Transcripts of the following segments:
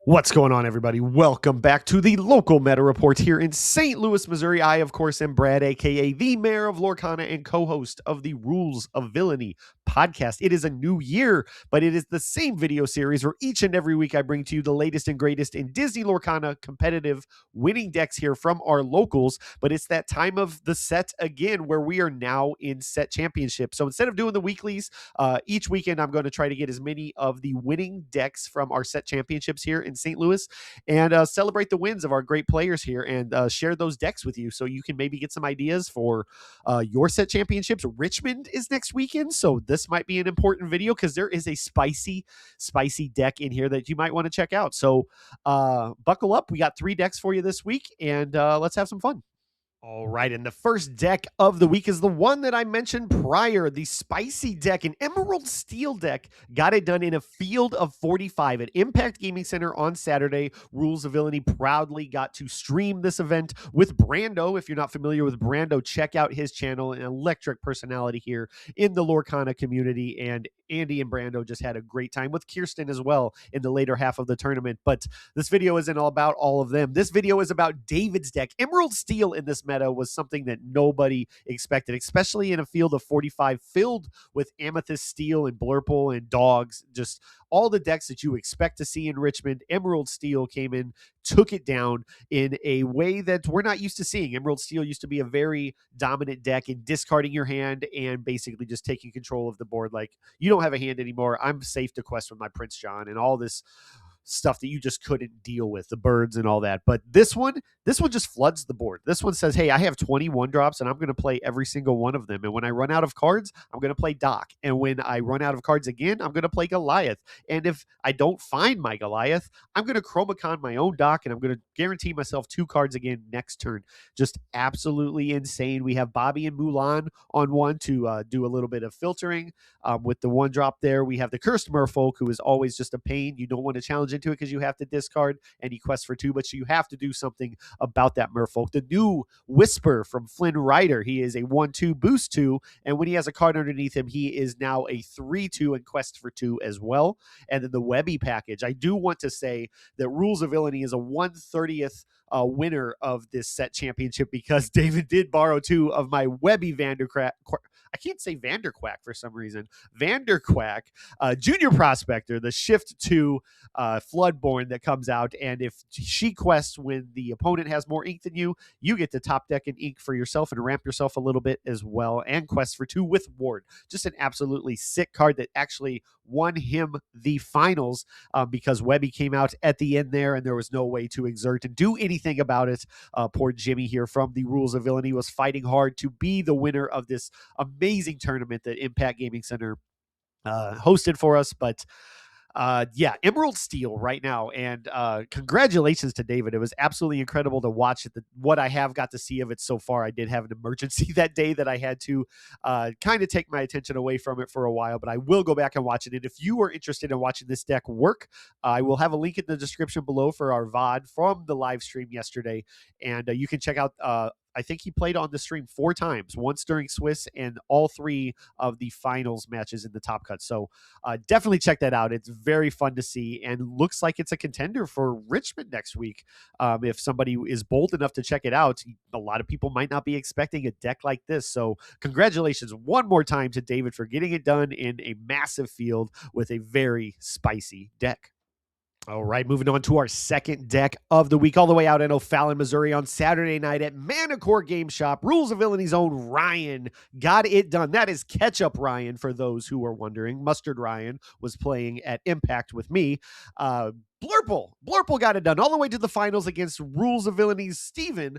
What's going on, everybody? Welcome back to the local meta report here in St. Louis, Missouri. I, of course, am Brad, aka the mayor of Lorcana and co-host of the Rules of Villainy podcast. It is a new year, but it is the same video series where each and every week I bring to you the latest and greatest in Disney Lorcana competitive winning decks here from our locals. But it's that time of the set again where we are now in set championship. So instead of doing the weeklies, each weekend I'm going to try to get as many of the winning decks from our set championships here in St. Louis and celebrate the wins of our great players here and share those decks with you so you can maybe get some ideas for your set championships. Richmond is next weekend, so this might be an important video because there is a spicy deck in here that you might want to check out. So buckle up. We got 3 decks for you this week, and let's have some fun. All right, and the first deck of the week is the one that I mentioned prior, the spicy deck, an Emerald Steel deck. Got it done in a field of 45 at Impact Gaming Center on Saturday. Rules of Villainy proudly got to stream this event with Brando. If you're not familiar with Brando, check out his channel, an electric personality here in the Lorcana community. And Andy and Brando just had a great time with Kirsten as well in the later half of the tournament. But this video isn't all about all of them. This video is about David's deck. Emerald Steel in this meta was something that nobody expected, especially in a field of 45 filled with Amethyst Steel and Blurple and Dogs, just all the decks that you expect to see in Richmond. Emerald Steel came in, took it down in a way that we're not used to seeing. Emerald Steel used to be a very dominant deck in discarding your hand and basically just taking control of the board. Like, you don't have a hand anymore. I'm safe to quest with my Prince John and all this stuff that you just couldn't deal with, the birds and all that. But this one just floods the board. This one says, hey, I have 21 drops and I'm going to play every single one of them. And when I run out of cards, I'm going to play Doc. And when I run out of cards again, I'm going to play Goliath. And if I don't find my Goliath, I'm going to Chromacon my own Doc and I'm going to guarantee myself 2 cards again next turn. Just absolutely insane. We have Bobby and Mulan on one to do a little bit of filtering with the 1 drop there. We have the Cursed Merfolk, who is always just a pain. You don't want to challenge into it because you have to discard and he quests for 2, but you have to do something about that Merfolk. The new Whisper from Flynn Rider, he is a 1/2 boost 2, and when he has a card underneath him, he is now a 3/2 and quest for 2 as well. And then the Webby package, I do want to say that Rules of Villainy is a 1/30th winner of this set championship because David did borrow 2 of my Webby Vanderquack. I can't say Vanderquack for some reason. Vanderquack, Junior Prospector, the Shift 2 Floodborn that comes out. And if she quests when the opponent has more ink than you, you get to top deck an ink for yourself and ramp yourself a little bit as well. And quest for 2 with Ward. Just an absolutely sick card that actually won him the finals because Webby came out at the end there and there was no way to exert and do anything about it. Poor Jimmy here from the Rules of Villainy was fighting hard to be the winner of this amazing tournament that Impact Gaming Center hosted for us. But yeah, Emerald Steel right now. And congratulations to David. It was absolutely incredible to watch it. What I have got to see of it so far, I did have an emergency that day that I had to kind of take my attention away from it for a while, but I will go back and watch it. And if you are interested in watching this deck work, I will have a link in the description below for our VOD from the live stream yesterday. And you can check out I think he played on the stream 4 times, once during Swiss and all 3 of the finals matches in the top cut. So definitely check that out. It's very fun to see and looks like it's a contender for Richmond next week. If somebody is bold enough to check it out, a lot of people might not be expecting a deck like this. So congratulations one more time to David for getting it done in a massive field with a very spicy deck. All right, moving on to our second deck of the week, all the way out in O'Fallon, Missouri on Saturday night at Manticore Game Shop. Rules of Villainity's own Ryan got it done. That is Ketchup Ryan, for those who are wondering. Mustard Ryan was playing at Impact with me. Blurple got it done all the way to the finals against Rules of Villainity's Steven,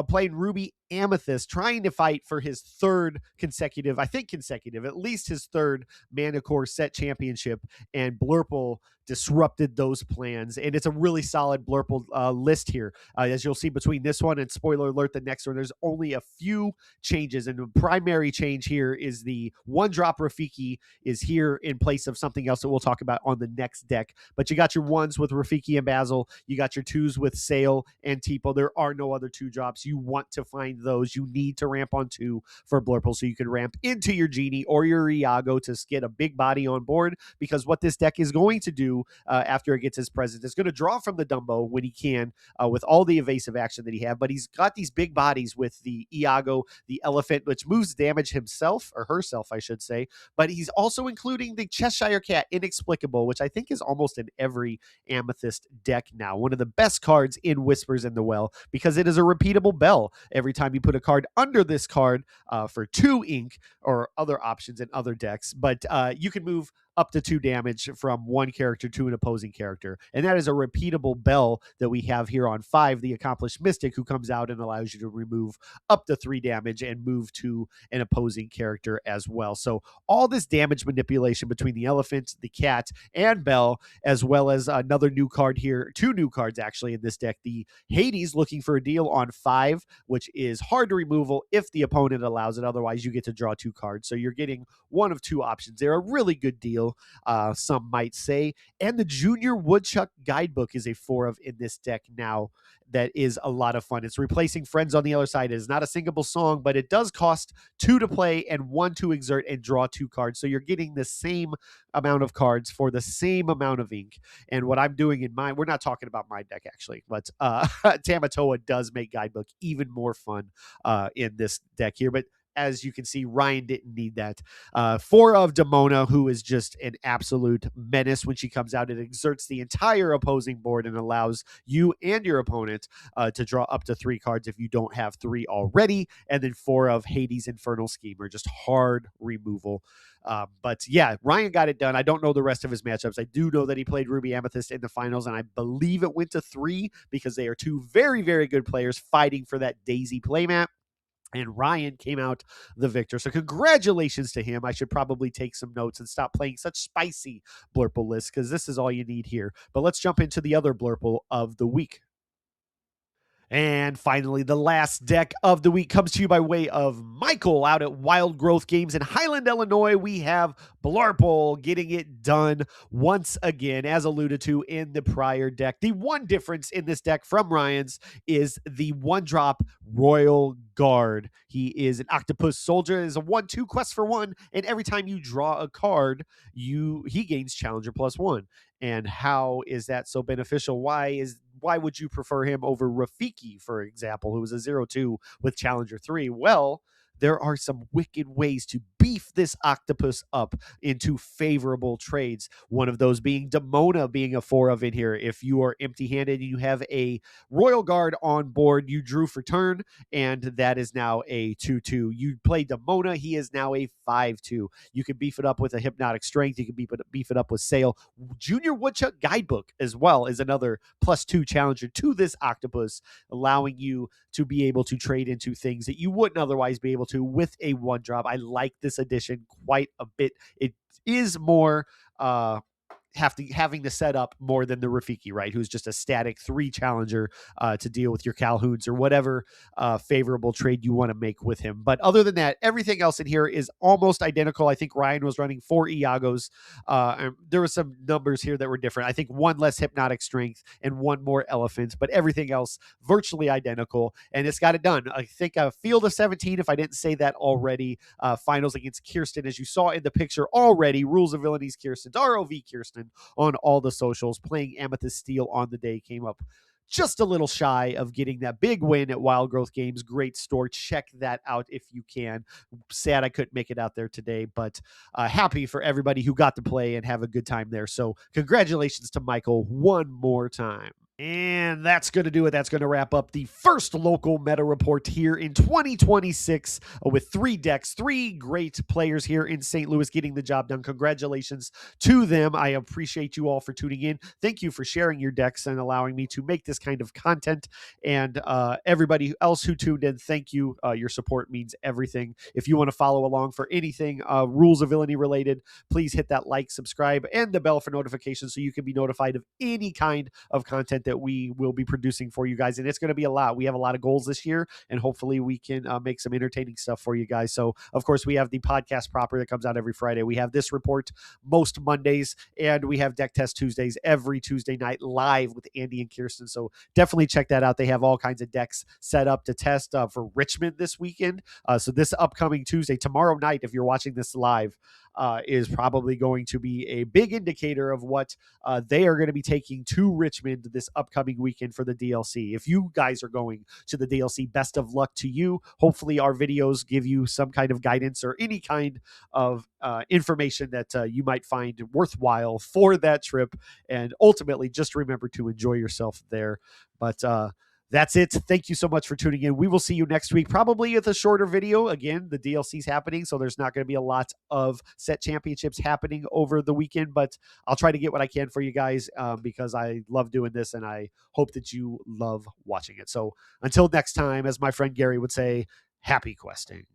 playing Ruby Amethyst, trying to fight for his 3rd consecutive, at least his 3rd Manticore set championship, and Blurple disrupted those plans. And it's a really solid Blurple list here. As you'll see between this one and, spoiler alert, the next one, there's only a few changes. And the primary change here is the 1-drop Rafiki is here in place of something else that we'll talk about on the next deck. But you got your 1s with Rafiki and Basil. You got your 2s with Sale and Tipo. There are no other 2-drops. You want to find those. You need to ramp on 2 for Blurple so you can ramp into your Genie or your Iago to get a big body on board, because what this deck is going to do after it gets his presence is going to draw from the Dumbo when he can with all the evasive action that he have, but he's got these big bodies with the Iago, the Elephant, which moves damage himself, or herself, I should say, but he's also including the Cheshire Cat, Inexplicable, which I think is almost in every Amethyst deck now. One of the best cards in Whispers in the Well, because it is a repeatable bell. Every time you put a card under this card for 2 ink or other options in other decks, but you can move up to 2 damage from one character to an opposing character. And that is a repeatable bell that we have here on 5, the Accomplished Mystic, who comes out and allows you to remove up to 3 damage and move to an opposing character as well. So all this damage manipulation between the Elephant, the Cat, and Bell, as well as another new card here, 2 new cards actually in this deck, the Hades, looking for a deal on 5, which is hard to removal if the opponent allows it. Otherwise, you get to draw 2 cards. So you're getting one of 2 options. They're a really good deal, some might say. And the Junior Woodchuck Guidebook is a 4 of in this deck now. That is a lot of fun. It's replacing Friends on the Other Side. It is not a singable song, but it does cost 2 to play and 1 to exert and draw 2 cards. So you're getting the same amount of cards for the same amount of ink. And what I'm doing in mine, we're not talking about my deck actually, but Tamatoa does make Guidebook even more fun in this deck here. But as you can see, Ryan didn't need that. 4 of Demona, who is just an absolute menace when she comes out. It exerts the entire opposing board and allows you and your opponent to draw up to 3 cards if you don't have 3 already. And then 4 of Hades Infernal Schemer, just hard removal. But yeah, Ryan got it done. I don't know the rest of his matchups. I do know that he played Ruby Amethyst in the finals, and I believe it went to 3 because they are 2 very, very good players fighting for that Daisy playmat. And Ryan came out the victor. So congratulations to him. I should probably take some notes and stop playing such spicy Blurple lists, because this is all you need here. But let's jump into the other Blurple of the week. And finally, the last deck of the week comes to you by way of Michael out at Wild Growth Games in Highland, Illinois. We have Blurple getting it done once again, as alluded to in the prior deck. The one difference in this deck from Ryan's is the 1-drop Royal Guard. He is an Octopus Soldier. It is a 1/2 quest for 1, and every time you draw a card, he gains Challenger +1. And how is that so beneficial? Why would you prefer him over Rafiki, for example, who is a 0/2 with Challenger 3? Well, there are some wicked ways to beef this octopus up into favorable trades. One of those being Demona being a 4 of in here. If you are empty-handed and you have a Royal Guard on board, you drew for turn, and that is now a 2/2. You play Demona, he is now a 5/2. You can beef it up with a Hypnotic Strength. You can beef it up with Sail. Junior Woodchuck Guidebook as well is another +2 challenger to this octopus, allowing you to be able to trade into things that you wouldn't otherwise be able to with a 1-drop. I like this addition quite a bit. It is more having to set up more than the Rafiki, right? Who's just a static 3 challenger to deal with your Calhouns or whatever favorable trade you want to make with him. But other than that, everything else in here is almost identical. I think Ryan was running 4 Iagos. There were some numbers here that were different. I think 1 less Hypnotic Strength and 1 more Elephant, but everything else virtually identical. And it's got it done. I think a field of 17, if I didn't say that already. Finals against Kirsten, as you saw in the picture already. Rules of Villainies Kirsten's ROV Kirsten on all the socials, playing Amethyst Steel on the day, came up just a little shy of getting that big win at Wild Growth Games. Great store. Check that out if you can. Sad I couldn't make it out there today, but happy for everybody who got to play and have a good time there. So congratulations to Michael one more time. And that's going to do it. That's going to wrap up the first local meta report here in 2026 with 3 decks, 3 great players here in St. Louis getting the job done. Congratulations to them. I appreciate you all for tuning in. Thank you for sharing your decks and allowing me to make this kind of content. And everybody else who tuned in, thank you. Your support means everything. If you want to follow along for anything Rules of Villainy related, please hit that like, subscribe, and the bell for notifications so you can be notified of any kind of content that that we will be producing for you guys. And it's going to be a lot. We have a lot of goals this year, and hopefully we can make some entertaining stuff for you guys. So, of course, we have the podcast proper that comes out every Friday. We have this report most Mondays, and we have Deck Test Tuesdays every Tuesday night live with Andy and Kirsten. So definitely check that out. They have all kinds of decks set up to test for Richmond this weekend. So this upcoming Tuesday, tomorrow night, if you're watching this live, is probably going to be a big indicator of what they are going to be taking to Richmond this upcoming weekend for the DLC. If you guys are going to the DLC, best of luck to you. Hopefully our videos give you some kind of guidance or any kind of information that you might find worthwhile for that trip. And ultimately, just remember to enjoy yourself there. But that's it. Thank you so much for tuning in. We will see you next week, probably with a shorter video. Again, the DLC's happening, so there's not going to be a lot of set championships happening over the weekend, but I'll try to get what I can for you guys because I love doing this, and I hope that you love watching it. So until next time, as my friend Gary would say, happy questing.